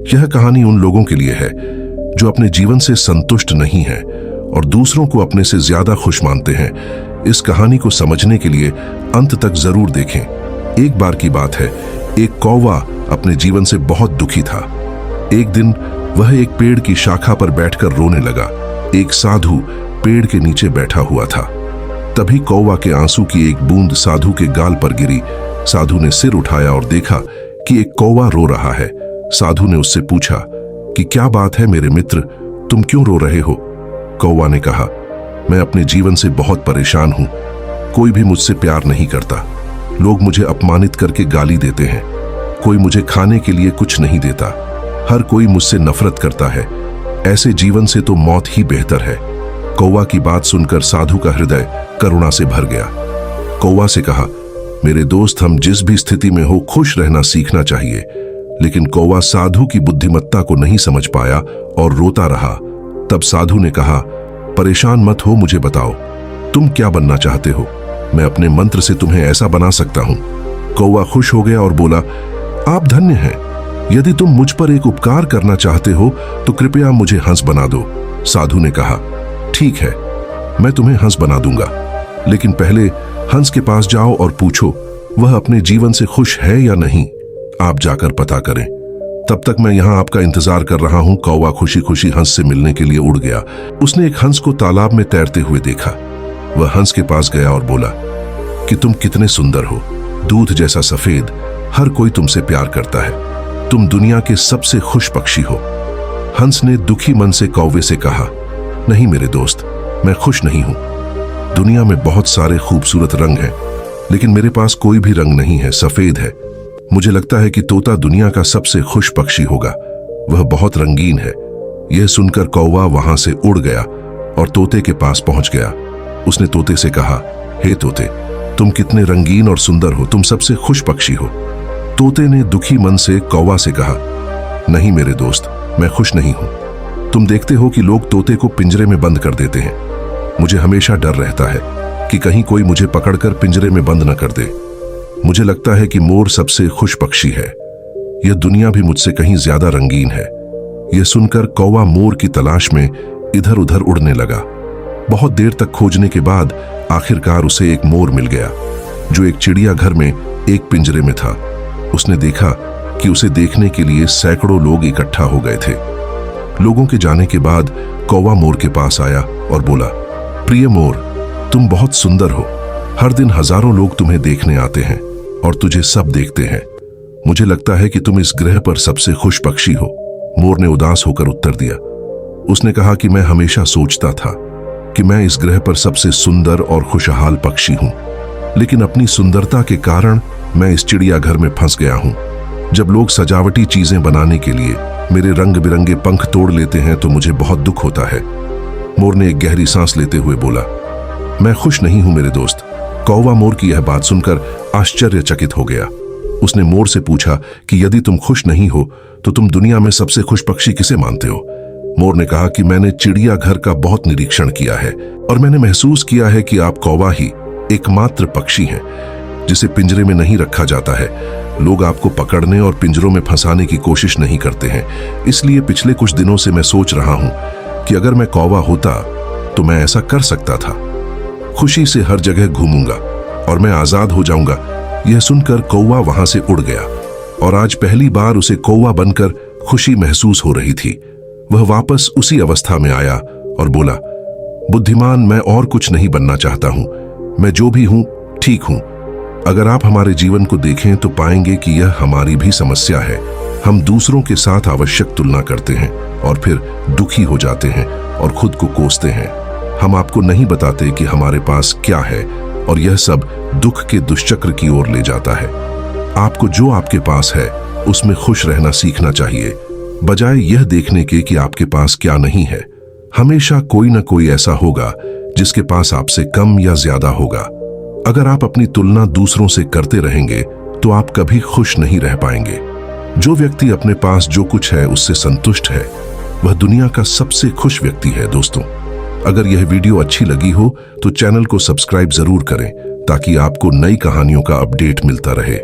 यह कहानी उन लोगों के लिए है जो अपने जीवन से संतुष्ट नहीं हैं और दूसरों को अपने से ज्यादा खुश मानते हैं। इस कहानी को समझने के लिए अंत तक जरूर देखें। एक बार की बात है, एक कौवा अपने जीवन से बहुत दुखी था। एक दिन वह एक पेड़ की शाखा पर बैठकर रोने लगा। एक साधु पेड़ के नीचे बैठा हुआ था। तभी कौवा के आंसू की एक बूंद साधु के गाल पर गिरी। साधु ने सिर उठाया और देखा कि एक कौवा रो रहा है। साधु ने उससे पूछा कि क्या बात है मेरे मित्र, तुम क्यों रो रहे हो? कौवा ने कहा, मैं अपने जीवन से बहुत परेशान हूं। कोई भी मुझसे प्यार नहीं करता। लोग मुझे अपमानित करके गाली देते हैं। कोई मुझे खाने के लिए कुछ नहीं देता। हर कोई मुझसे नफरत करता है। ऐसे जीवन से तो मौत ही बेहतर है। कौवा की बात सुनकर साधु का हृदय करुणा से भर गया। कौवा से कहा, मेरे दोस्त, हम जिस भी स्थिति में हो खुश रहना सीखना चाहिए। लेकिन कौवा साधु की बुद्धिमत्ता को नहीं समझ पाया और रोता रहा। तब साधु ने कहा, परेशान मत हो, मुझे बताओ तुम क्या बनना चाहते हो। मैं अपने मंत्र से तुम्हें ऐसा बना सकता हूं। कौवा खुश हो गया और बोला, आप धन्य हैं। यदि तुम मुझ पर एक उपकार करना चाहते हो तो कृपया मुझे हंस बना दो। साधु ने कहा, ठीक है, मैं तुम्हें हंस बना दूंगा, लेकिन पहले हंस के पास जाओ और पूछो वह अपने जीवन से खुश है या नहीं। आप जाकर पता करें। तब तक मैं यहां आपका इंतजार कर रहा हूं। कौवा खुशी खुशी हंस से मिलने के लिए उड़ गया। उसने एक हंस को तालाब में तैरते हुए देखा। वह हंस के पास गया और बोला कि तुम कितने सुंदर हो, दूध जैसा सफेद, हर कोई तुमसे प्यार करता है। तुम दुनिया के सबसे खुश पक्षी हो। हंस ने दुखी मन से कौवे से कहा, नहीं मेरे दोस्त, मैं खुश नहीं हूं। दुनिया में बहुत सारे खूबसूरत रंग हैं, लेकिन मेरे पास कोई भी रंग नहीं है, सफेद है। मुझे लगता है कि तोता दुनिया का सबसे खुश पक्षी होगा। वह बहुत रंगीन है। यह सुनकर कौवा वहां से उड़ गया और तोते के पास पहुंच गया। उसने तोते से कहा, हे तोते, तुम कितने रंगीन और सुंदर हो, तुम सबसे खुश पक्षी हो। तोते ने दुखी मन से कौवा से कहा, नहीं मेरे दोस्त, मैं खुश नहीं हूं। तुम देखते हो कि लोग तोते को पिंजरे में बंद कर देते हैं। मुझे हमेशा डर रहता है कि कहीं कोई मुझे पकड़कर पिंजरे में बंद न कर दे। मुझे लगता है कि मोर सबसे खुश पक्षी है। यह दुनिया भी मुझसे कहीं ज्यादा रंगीन है। यह सुनकर कौवा मोर की तलाश में इधर उधर उड़ने लगा। बहुत देर तक खोजने के बाद आखिरकार उसे एक मोर मिल गया, जो एक चिड़ियाघर में एक पिंजरे में था। उसने देखा कि उसे देखने के लिए सैकड़ों लोग इकट्ठा हो गए थे। लोगों के जाने के बाद कौवा मोर के पास आया और बोला, प्रिय मोर, तुम बहुत सुंदर हो। हर दिन हजारों लोग तुम्हें देखने आते हैं और तुझे सब देखते हैं। मुझे लगता है कि तुम इस ग्रह पर सबसे खुश पक्षी हो। मोर ने उदास होकर उत्तर दिया। उसने कहा कि मैं हमेशा सोचता था कि मैं इस ग्रह पर सबसे सुंदर और खुशहाल पक्षी हूं, लेकिन अपनी सुंदरता के कारण मैं इस चिड़ियाघर में फंस गया हूं। जब लोग सजावटी चीजें बनाने के लिए मेरे रंग बिरंगे पंख तोड़ लेते हैं तो मुझे बहुत दुख होता है। मोर ने एक गहरी सांस लेते हुए बोला, मैं खुश नहीं हूं मेरे दोस्त। कौवा मोर की यह बात सुनकर आश्चर्यचकित हो गया। उसने मोर से पूछा कि यदि तुम खुश नहीं हो तो तुम दुनिया में सबसे खुश पक्षी किसे मानते हो? मोर ने कहा कि मैंने चिड़ियाघर का बहुत निरीक्षण किया है और मैंने महसूस किया है कि आप कौवा ही एकमात्र पक्षी हैं जिसे पिंजरे में नहीं रखा जाता है। लोग आपको पकड़ने और पिंजरों में फंसाने की कोशिश नहीं करते हैं। इसलिए पिछले कुछ दिनों से मैं सोच रहा हूं कि अगर मैं कौवा होता तो मैं ऐसा कर सकता था। खुशी से हर जगह घूमूंगा और मैं आजाद हो जाऊंगा। यह सुनकर कौवा वहां से उड़ गया और आज पहली बार उसे कौवा बनकर खुशी महसूस हो रही थी। वह वापस उसी अवस्था में आया और बोला, बुद्धिमान, मैं और कुछ नहीं बनना चाहता हूं। मैं जो भी हूं ठीक हूं। अगर आप हमारे जीवन को देखें तो पाएंगे कि यह हमारी भी समस्या है। हम दूसरों के साथ आवश्यक तुलना करते हैं और फिर दुखी हो जाते हैं और खुद को कोसते हैं। हम आपको नहीं बताते कि हमारे पास क्या है और यह सब दुख के दुष्चक्र की ओर ले जाता है। आपको जो आपके पास है उसमें खुश रहना सीखना चाहिए, बजाय यह देखने के कि आपके पास क्या नहीं है। हमेशा कोई ना कोई ऐसा होगा जिसके पास आपसे कम या ज्यादा होगा। अगर आप अपनी तुलना दूसरों से करते रहेंगे तो आप कभी खुश नहीं रह पाएंगे। जो व्यक्ति अपने पास जो कुछ है उससे संतुष्ट है, वह दुनिया का सबसे खुश व्यक्ति है। दोस्तों, अगर यह वीडियो अच्छी लगी हो तो चैनल को सब्सक्राइब जरूर करें ताकि आपको नई कहानियों का अपडेट मिलता रहे।